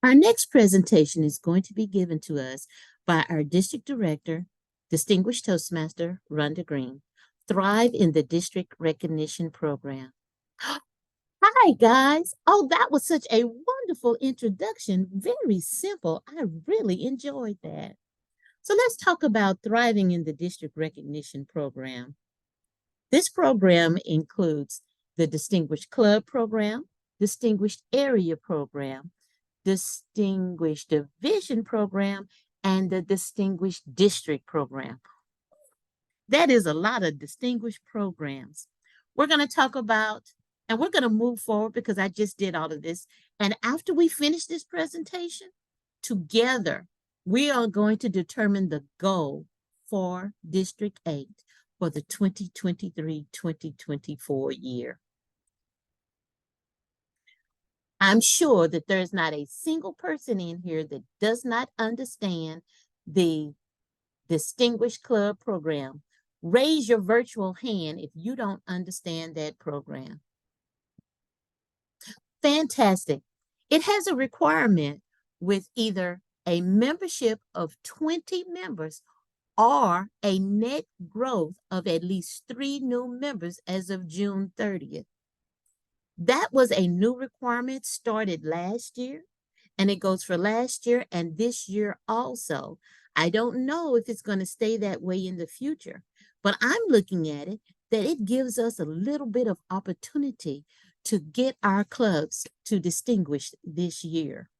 Our next presentation is going to be given to us by our District Director, Distinguished Toastmaster, Rhonda Green. Thrive in the District Recognition Program. Hi, guys. Oh, that was such a wonderful introduction. Very simple. I really enjoyed that. So let's talk about thriving in the District Recognition Program. This program includes the Distinguished Club Program, Distinguished Area Program, Distinguished Division Program, and the Distinguished District Program. That is a lot of distinguished programs. We're going to talk about, and we're going to move forward because I just did all of this. And after we finish this presentation, together, we are going to determine the goal for District 8 for the 2023-2024 year. I'm sure that there's not a single person in here that does not understand the Distinguished Club Program. Raise your virtual hand if you don't understand that program. Fantastic. It has a requirement with either a membership of 20 members or a net growth of at least 3 new members as of June 30th. That was a new requirement started last year, and it goes for last year and this year also. I don't know if it's going to stay that way in the future, but I'm looking at it that it gives us a little bit of opportunity to get our clubs to distinguish this year.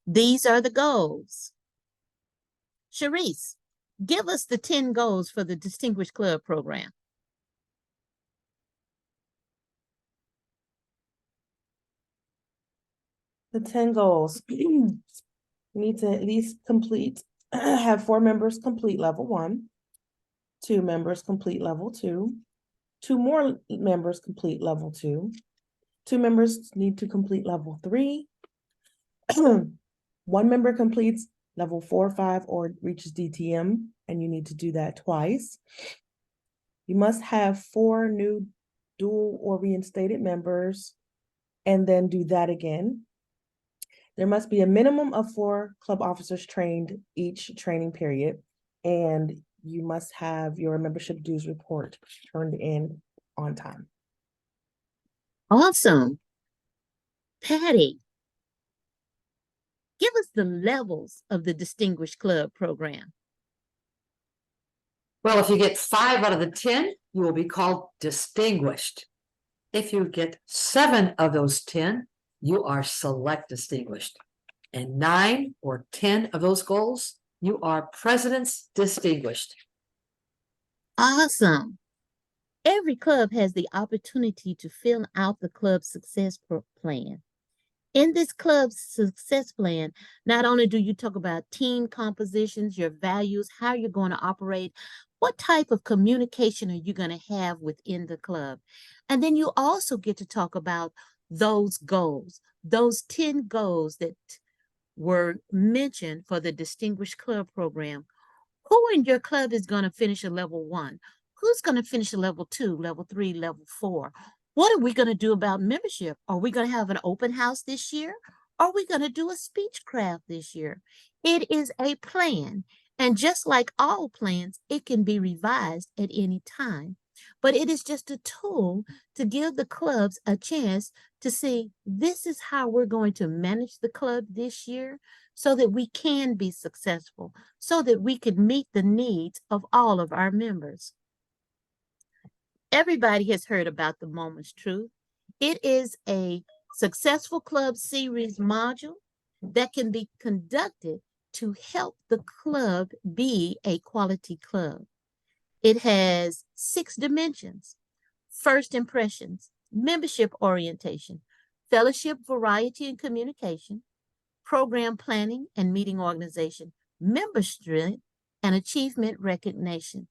These are the goals. Sharice, give us the 10 goals for the Distinguished Club Program. The 10 goals. We need to at least have 4 members complete level 1, 2 members complete level 2, 2 more members complete level 2, 2 members need to complete level 3, 1 member completes level 4 or 5 or reaches DTM, and you need to do that twice. You must have 4 new dual or reinstated members and then do that again. There must be a minimum of 4 club officers trained each training period, and you must have your membership dues report turned in on time. Awesome. Patty, give us the levels of the Distinguished Club Program. Well, if you get 5 out of the 10, you will be called distinguished. If you get 7 of those 10, you are select distinguished. And 9 or 10 of those goals, you are president's distinguished. Awesome. Every club has the opportunity to fill out the club's success plan. In this club's success plan, not only do you talk about team compositions, your values, how you're going to operate, what type of communication are you going to have within the club? And then you also get to talk about those goals, those 10 goals that were mentioned for the Distinguished Club Program. Who in your club is going to finish a level 1? Who's going to finish a level 2, level 3, level 4? What are we going to do about membership? Are we going to have an open house this year? Are we going to do a speech craft this year? It is a plan. And just like all plans, it can be revised at any time. But it is just a tool to give the clubs a chance to see this is how we're going to manage the club this year so that we can be successful, so that we can meet the needs of all of our members. Everybody has heard about the Moment's Truth. It is a successful club series module that can be conducted to help the club be a quality club. It has 6 dimensions: first impressions, membership orientation, fellowship, variety and communication, program planning and meeting organization, member strength, and achievement recognition.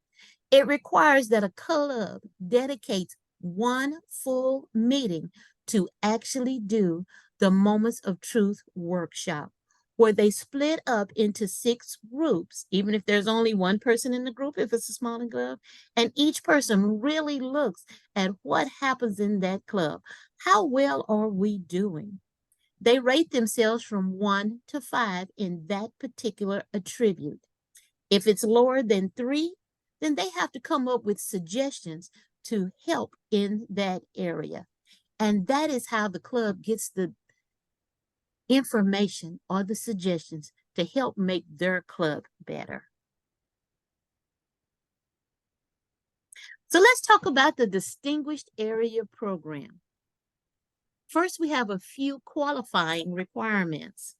It requires that a club dedicates 1 full meeting to actually do the Moments of Truth workshop, where they split up into 6 groups, even if there's only 1 person in the group, if it's a smaller club, and each person really looks at what happens in that club. How well are we doing? They rate themselves from 1 to 5 in that particular attribute. If it's lower than 3, then they have to come up with suggestions to help in that area. And that is how the club gets the information or the suggestions to help make their club better. So let's talk about the Distinguished Area Program. First, we have a few qualifying requirements.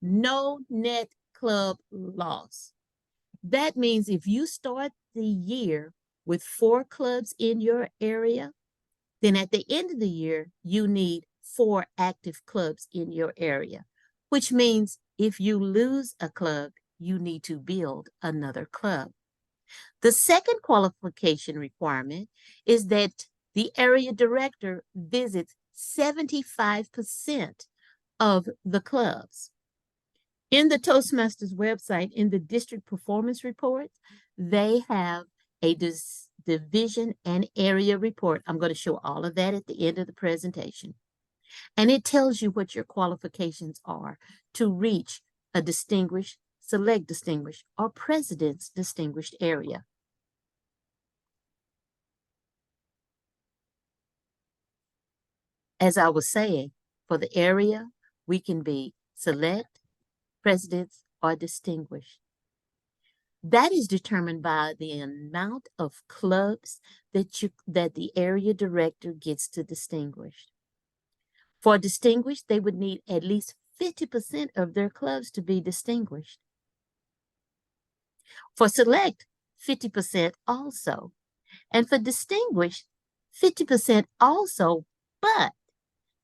No net club loss. That means if you start the year with 4 clubs in your area, then at the end of the year, you need 4 active clubs in your area, which means if you lose a club, you need to build another club. The second qualification requirement is that the area director visits 75% of the clubs. In the Toastmasters website, in the district performance report, they have a division and area report. I'm going to show all of that at the end of the presentation. And it tells you what your qualifications are to reach a distinguished, select distinguished, or president's distinguished area. As I was saying, for the area, we can be select, presidents, or distinguished. That is determined by the amount of clubs that the area director gets to distinguish. For distinguished, they would need at least 50% of their clubs to be distinguished. For select, 50% also. And for distinguished, 50% also, but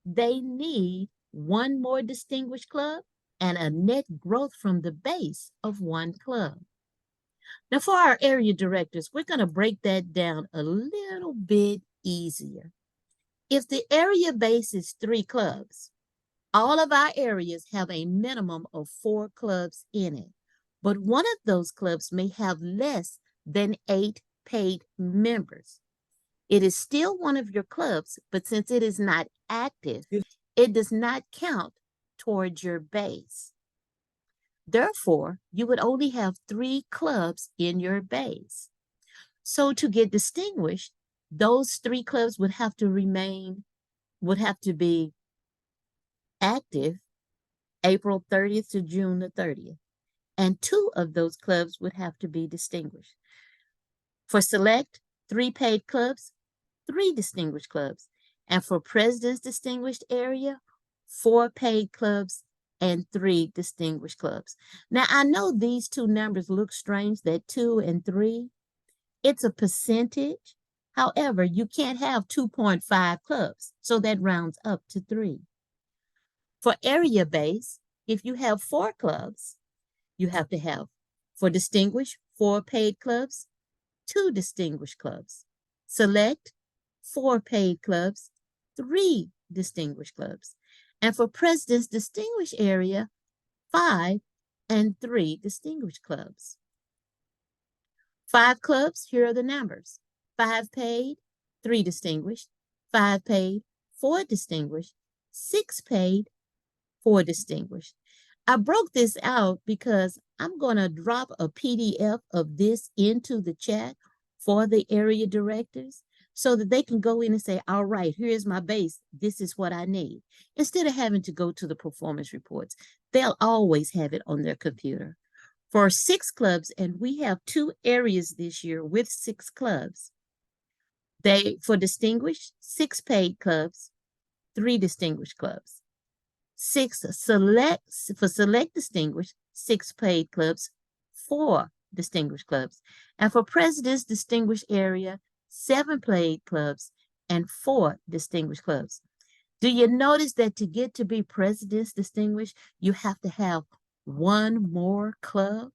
they need 1 more distinguished club and a net growth from the base of 1 club. Now, for our area directors, we're going to break that down a little bit easier. If the area base is 3 clubs, all of our areas have a minimum of 4 clubs in it, but one of those clubs may have less than 8 paid members. It is still one of your clubs, but since it is not active, it does not count towards your base. Therefore, you would only have 3 clubs in your base. So to get distinguished, those 3 clubs would have to be active April 30th to June the 30th. And 2 of those clubs would have to be distinguished. For select, 3 paid clubs, 3 distinguished clubs. And for president's distinguished area, 4 paid clubs and 3 distinguished clubs. Now, I know these 2 numbers look strange, that 2 and 3. It's a percentage. However, you can't have 2.5 clubs, so that rounds up to 3. For area base, if you have 4 clubs, you have to have, for distinguished, 4 paid clubs, 2 distinguished clubs. Select, 4 paid clubs, 3 distinguished clubs. And for president's distinguished area, 5 and 3 distinguished clubs. 5 clubs, here are the numbers. 5 paid, 3 distinguished. 5 paid, 4 distinguished. 6 paid, 4 distinguished. I broke this out because I'm going to drop a PDF of this into the chat for the area directors so that they can go in and say, all right, here's my base. This is what I need. Instead of having to go to the performance reports, they'll always have it on their computer. For 6 clubs, and we have 2 areas this year with 6 clubs. For distinguished, 6 paid clubs, 3 distinguished clubs. For select distinguished, 6 paid clubs, 4 distinguished clubs. And for president's distinguished area, 7 paid clubs and 4 distinguished clubs. Do you notice that to get to be president's distinguished, you have to have 1 more club?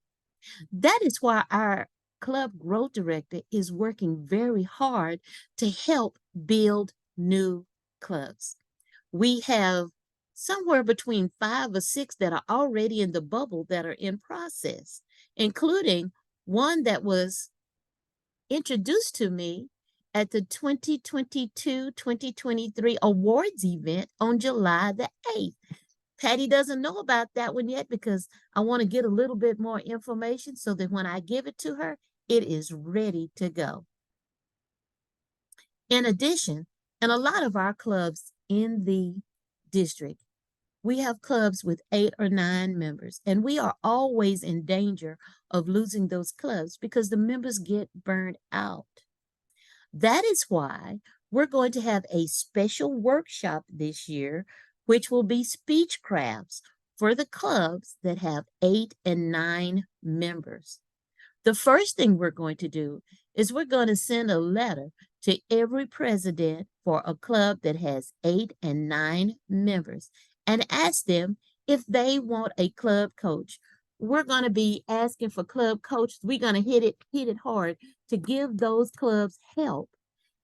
That is why our club growth director is working very hard to help build new clubs. We have somewhere between 5 or 6 that are already in the bubble that are in process, including one that was introduced to me at the 2022-2023 awards event on July the 8th. Patty doesn't know about that one yet because I want to get a little bit more information so that when I give it to her, it is ready to go. In addition, in a lot of our clubs in the district, we have clubs with 8 or 9 members, and we are always in danger of losing those clubs because the members get burned out. That is why we're going to have a special workshop this year, which will be speech crafts for the clubs that have 8 and 9 members. The first thing we're going to do is we're going to send a letter to every president for a club that has 8 and 9 members and ask them if they want a club coach. We're going to be asking for club coaches. We're going to hit it hard to give those clubs help.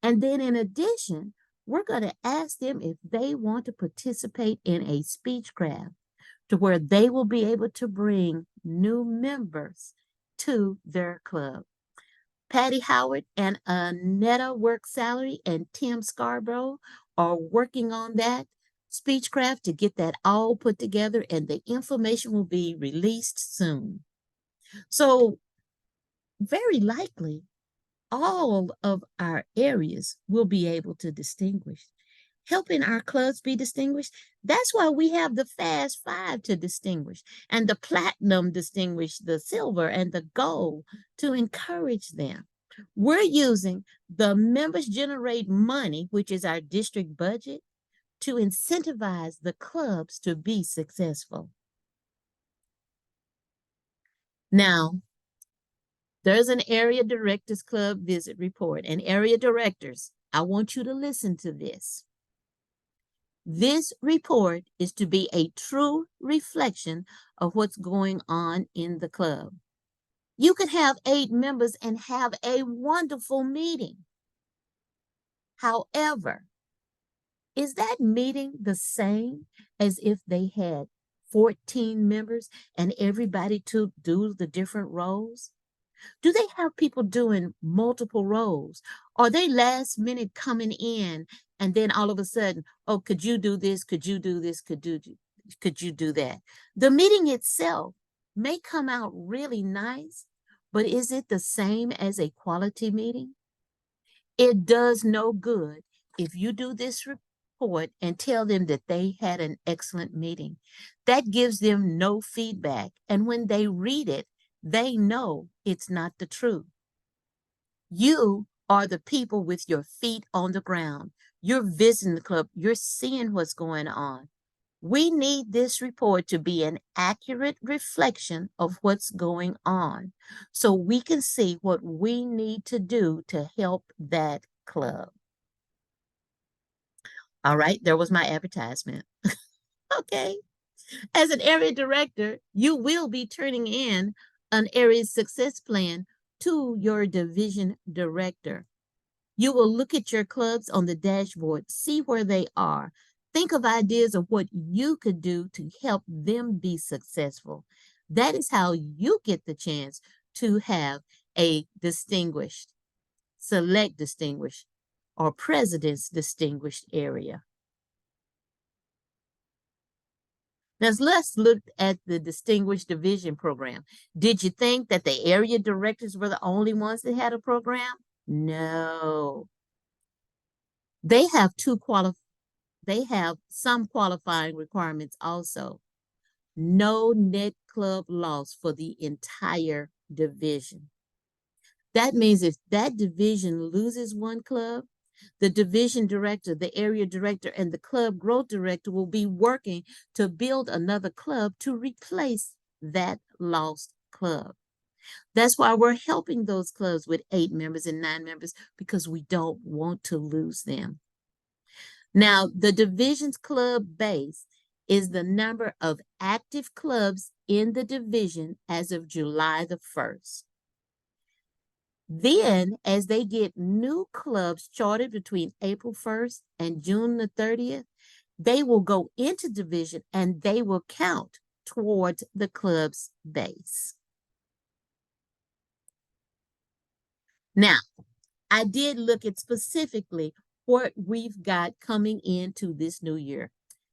And then in addition, we're going to ask them if they want to participate in a speech craft to where they will be able to bring new members to their club. Patty Howard and Annetta Work Salary and Tim Scarborough are working on that speechcraft to get that all put together, and the information will be released soon. So very likely, all of our areas will be able to distinguish. Helping our clubs be distinguished, that's why we have the Fast Five to distinguish, and the Platinum distinguish, the Silver and the Gold to encourage them. We're using the Members Generate Money, which is our district budget, to incentivize the clubs to be successful. Now, there's an area directors club visit report, and area directors, I want you to listen to this. This report is to be a true reflection of what's going on in the club. You could have 8 members and have a wonderful meeting. However, is that meeting the same as if they had 14 members and everybody to do the different roles? Do they have people doing multiple roles? Are they last minute coming in and then all of a sudden, oh, could you do this? Could you do this? Could you do that? The meeting itself may come out really nice, but is it the same as a quality meeting? It does no good if you do this report and tell them that they had an excellent meeting. That gives them no feedback. And when they read it, they know it's not the truth. You are the people with your feet on the ground. You're visiting the club. You're seeing what's going on. We need this report to be an accurate reflection of what's going on so we can see what we need to do to help that club. All right, there was my advertisement. Okay. As an area director, you will be turning in an area success plan to your division director. You will look at your clubs on the dashboard, see where they are. Think of ideas of what you could do to help them be successful. That is how you get the chance to have a distinguished, select distinguished, or president's distinguished area. Now let's look at the Distinguished Division Program. Did you think that the area directors were the only ones that had a program? No. They have some qualifying requirements also. No net club loss for the entire division. That means if that division loses one club, the division director, the area director, and the club growth director will be working to build another club to replace that lost club. That's why we're helping those clubs with 8 members and 9 members, because we don't want to lose them. Now, the division's club base is the number of active clubs in the division as of July the 1st. Then, as they get new clubs charted between April 1st and June the 30th, they will go into division and they will count towards the club's base. Now, I did look at specifically what we've got coming into this new year.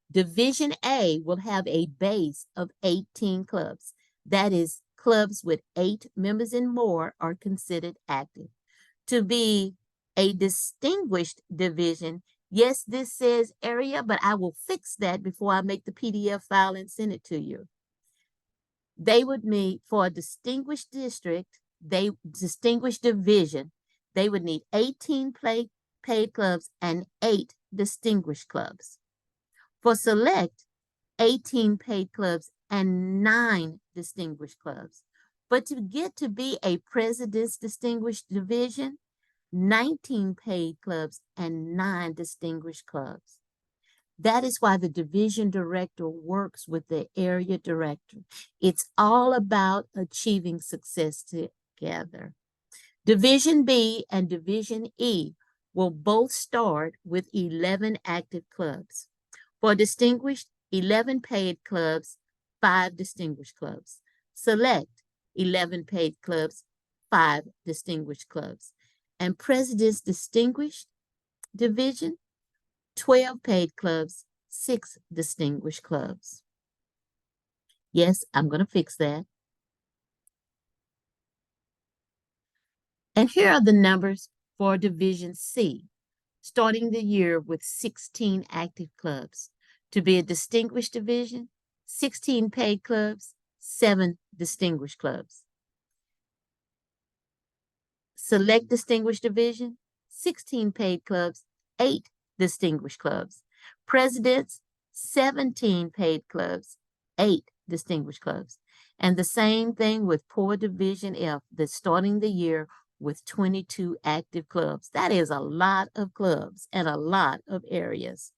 Division A will have a base of 18 clubs. That is, clubs with 8 members and more are considered active. To be a distinguished division, yes, this says area, but I will fix that before I make the PDF file and send it to you. They would meet for a distinguished district, distinguished division, they would need 18 paid clubs and 8 distinguished clubs. For select, 18 paid clubs and 9 distinguished clubs. But to get to be a president's distinguished division, 19 paid clubs and 9 distinguished clubs. That is why the division director works with the area director. It's all about achieving success together. Division B and Division E will both start with 11 active clubs. For distinguished, 11 paid clubs, 5 distinguished clubs. Select, 11 paid clubs, 5 distinguished clubs. And President's Distinguished Division, 12 paid clubs, 6 distinguished clubs. Yes, I'm going to fix that. And here are the numbers for Division C, starting the year with 16 active clubs. To be a distinguished division, 16 paid clubs, 7 distinguished clubs. Select distinguished division, 16 paid clubs, 8 distinguished clubs. Presidents, 17 paid clubs, 8 distinguished clubs. And the same thing with Poor Division F, that's starting the year with 22 active clubs. That is a lot of clubs and a lot of areas.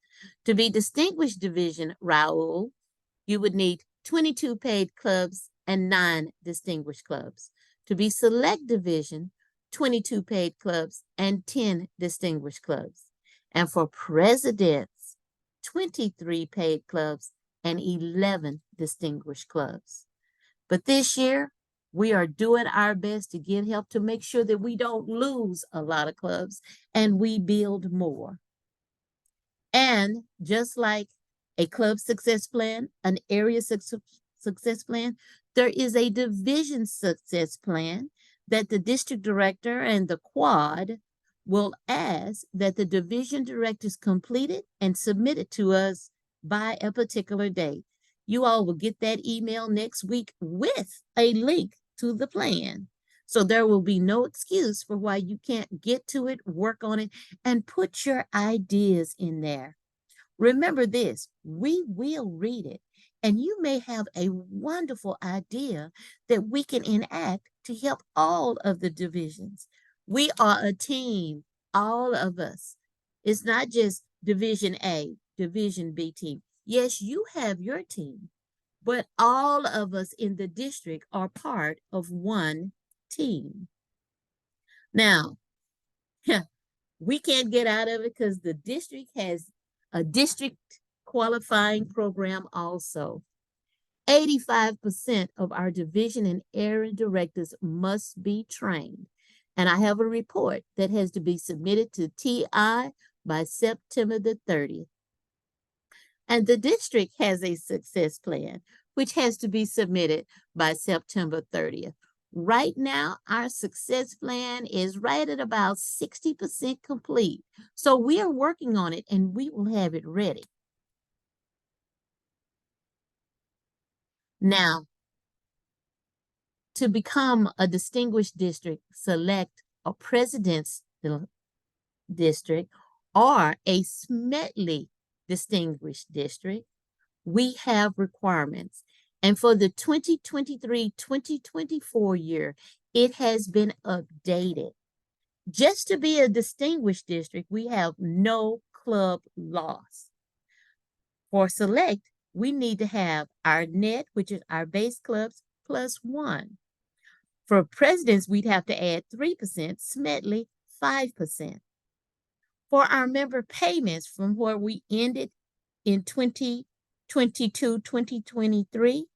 To be distinguished division, Raul, you would need 22 paid clubs and 9 distinguished clubs. To be select division, 22 paid clubs and 10 distinguished clubs. And for presidents, 23 paid clubs and 11 distinguished clubs. But this year, we are doing our best to get help to make sure that we don't lose a lot of clubs and we build more. And just like a club success plan, an area success plan, there is a division success plan that the district director and the quad will ask that the division directors complete it and submit it to us by a particular date. You all will get that email next week with a link to the plan. So there will be no excuse for why you can't get to it, work on it, and put your ideas in there. Remember this, we will read it, and you may have a wonderful idea that we can enact to help all of the divisions. We are a team, all of us. It's not just Division A, Division B team. Yes, you have your team, but all of us in the district are part of one team. Now, we can't get out of it because the district has a district qualifying program also. 85% of our division and area directors must be trained. And I have a report that has to be submitted to TI by September the 30th. And the district has a success plan, which has to be submitted by September 30th. Right now, our success plan is right at about 60% complete. So we are working on it and we will have it ready. Now, to become a distinguished district, select a president's district or a Smedley distinguished district. We have requirements. And for the 2023-2024 year, it has been updated. Just to be a distinguished district, we have no club loss. For select, we need to have our net, which is our base clubs, +1. For presidents, we'd have to add 3%, Smedley 5%. For our member payments from where we ended in 2022-2023,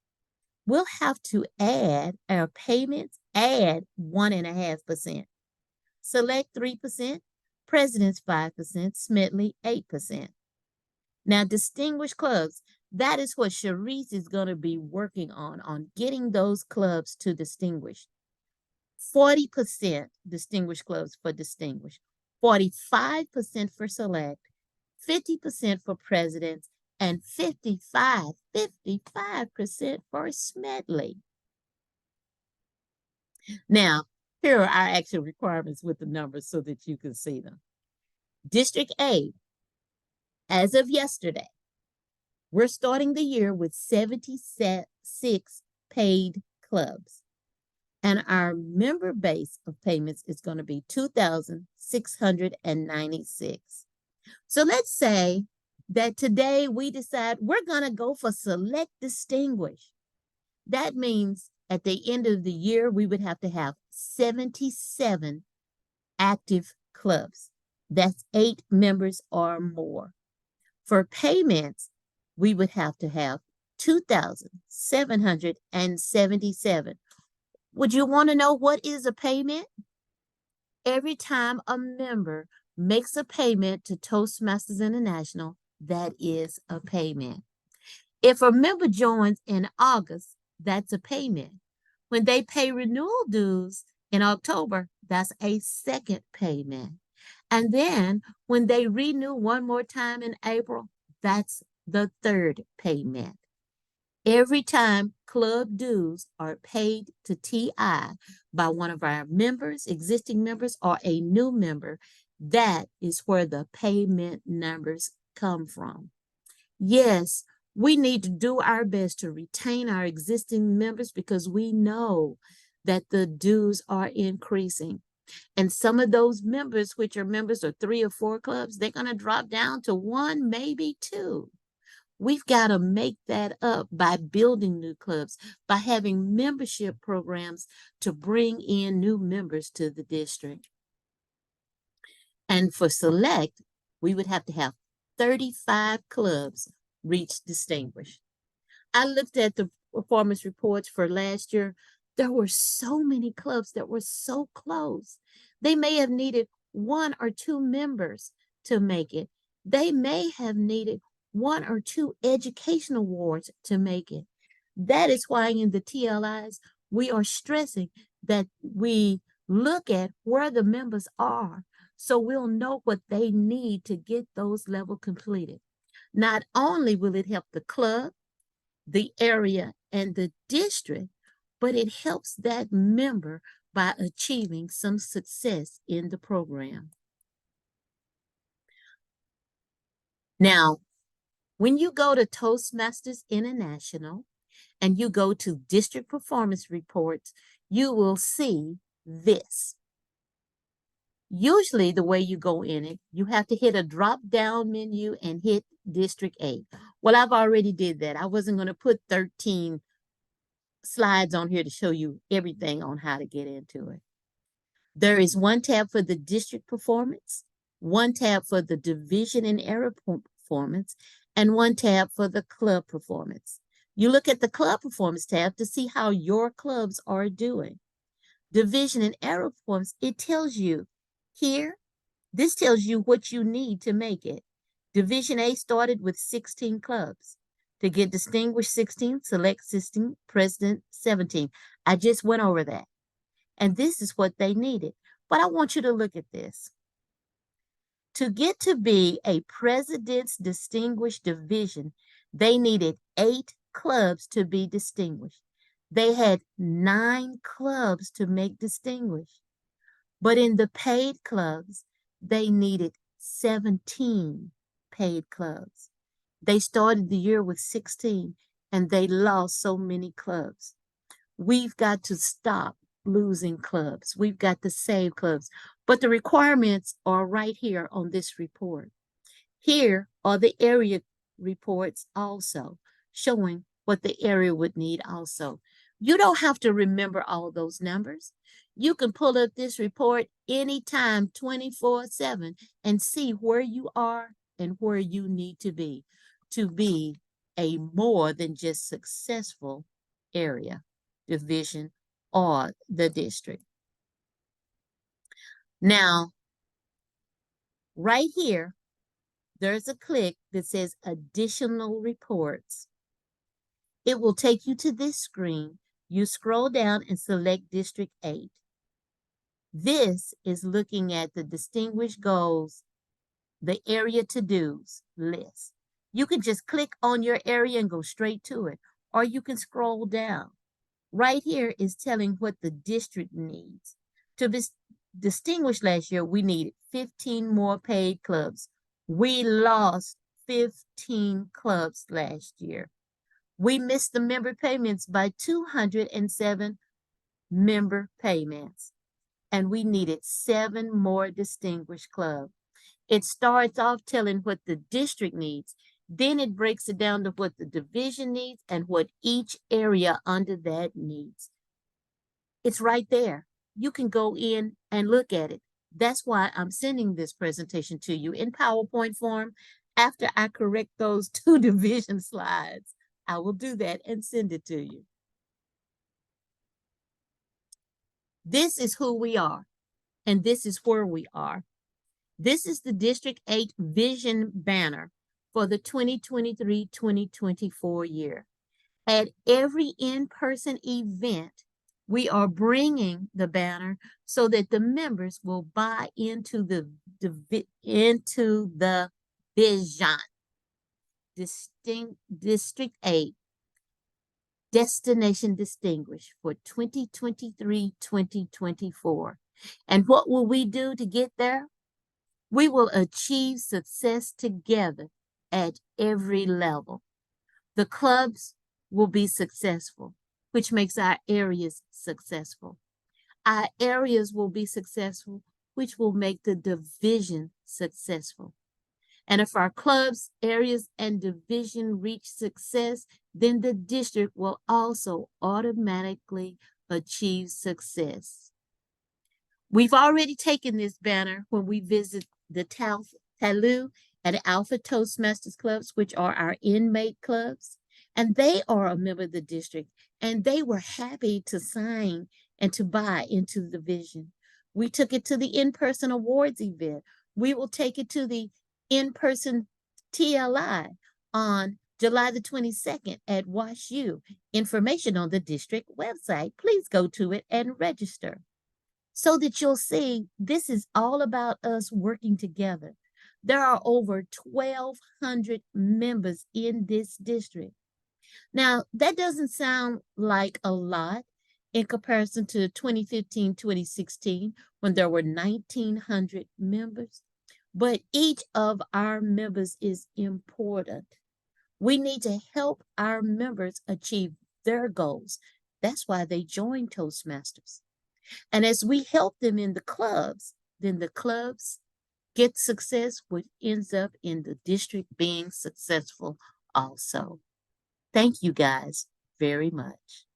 we'll have to add our payments, add 1.5%. Select 3%, Presidents 5%, Smedley 8%. Now, distinguished clubs, that is what Sharice is going to be working on getting those clubs to distinguished. 40% distinguished clubs for distinguished, 45% for select, 50% for presidents, and 55% for Smedley. Now, here are our actual requirements with the numbers so that you can see them. District A, as of yesterday, we're starting the year with 76 paid clubs. And our member base of payments is going to be 2,696. So let's say that today we decide we're going to go for select distinguished. That means at the end of the year, we would have to have 77 active clubs. That's 8 members or more. For payments, we would have to have 2,777. Would you want to know what is a payment? Every time a member makes a payment to Toastmasters International, that is a payment. If a member joins in August, that's a payment. When they pay renewal dues in October, that's a second payment. And then when they renew one more time in April, that's the third payment. Every time club dues are paid to TI by one of our members, existing members, or a new member, that is where the payment numbers come from. Yes, we need to do our best to retain our existing members because we know that the dues are increasing. And some of those members, which are members of 3 or 4 clubs, they're going to drop down to 1, maybe 2. We've got to make that up by building new clubs, by having membership programs to bring in new members to the district. And for select, we would have to have 35 clubs reach distinguished. I looked at the performance reports for last year. There were so many clubs that were so close. They may have needed 1 or 2 members to make it. They may have needed 1 or 2 education awards to make it. That is why in the TLIs, we are stressing that we look at where the members are so we'll know what they need to get those levels completed. Not only will it help the club, the area, and the district, but it helps that member by achieving some success in the program. Now, when you go to Toastmasters International and you go to district performance reports, you will see this. Usually the way you go in it, you have to hit a drop down menu and hit District A. Well, I've already did that. I wasn't going to put 13 slides on here to show you everything on how to get into it. There is one tab for the district performance, one tab for the division and area performance, and one tab for the club performance. You look at the club performance tab to see how your clubs are doing. Division and area performance, it tells you here, this tells you what you need to make it. Division A started with 16 clubs. To get distinguished 16, select 16, president 17. I just went over that. And this is what they needed. But I want you to look at this. To get to be a president's distinguished division, they needed 8 clubs to be distinguished. They had 9 clubs to make distinguished. But in the paid clubs, they needed 17 paid clubs. They started the year with 16 and they lost so many clubs. We've got to stop losing clubs. We've got to save clubs. But the requirements are right here on this report. Here are the area reports also showing what the area would need also. You don't have to remember all those numbers. You can pull up this report anytime, 24/7, and see where you are and where you need to be a more than just successful area, division, or the district. Now, right here, there's a click that says additional reports. It will take you to this screen. You scroll down and select District 8. This is looking at the distinguished goals, the area to-dos list. You can just click on your area and go straight to it, or you can scroll down. Right here is telling what the district needs. To be distinguished last year, we needed 15 more paid clubs. We lost 15 clubs last year. We missed the member payments by 207 member payments, and we needed 7 more distinguished clubs. It starts off telling what the district needs. Then it breaks it down to what the division needs and what each area under that needs. It's right there. You can go in and look at it. That's why I'm sending this presentation to you in PowerPoint form. After I correct those 2 division slides, I will do that and send it to you. This is who we are, and this is where we are. This is the District 8 Vision banner for the 2023-2024 year. At every in-person event, we are bringing the banner so that the members will buy into the vision. District 8, Destination Distinguished for 2023-2024. And what will we do to get there? We will achieve success together at every level. The clubs will be successful, which makes our areas successful. Our areas will be successful, which will make the division successful. And if our clubs, areas, and division reach success, then the district will also automatically achieve success. We've already taken this banner when we visit the TALU and Alpha Toastmasters clubs, which are our inmate clubs, and they are a member of the district, and they were happy to sign and to buy into the vision. We took it to the in-person awards event. We will take it to the in-person TLI on July the 22nd at Wash U. Information on the district website. Please go to it and register, so that you'll see this is all about us working together. There are over 1,200 members in this district. Now, that doesn't sound like a lot in comparison to 2015, 2016, when there were 1,900 members, but each of our members is important. We need to help our members achieve their goals. That's why they join Toastmasters. And as we help them in the clubs, then the clubs get success, which ends up in the district being successful also. Thank you guys very much.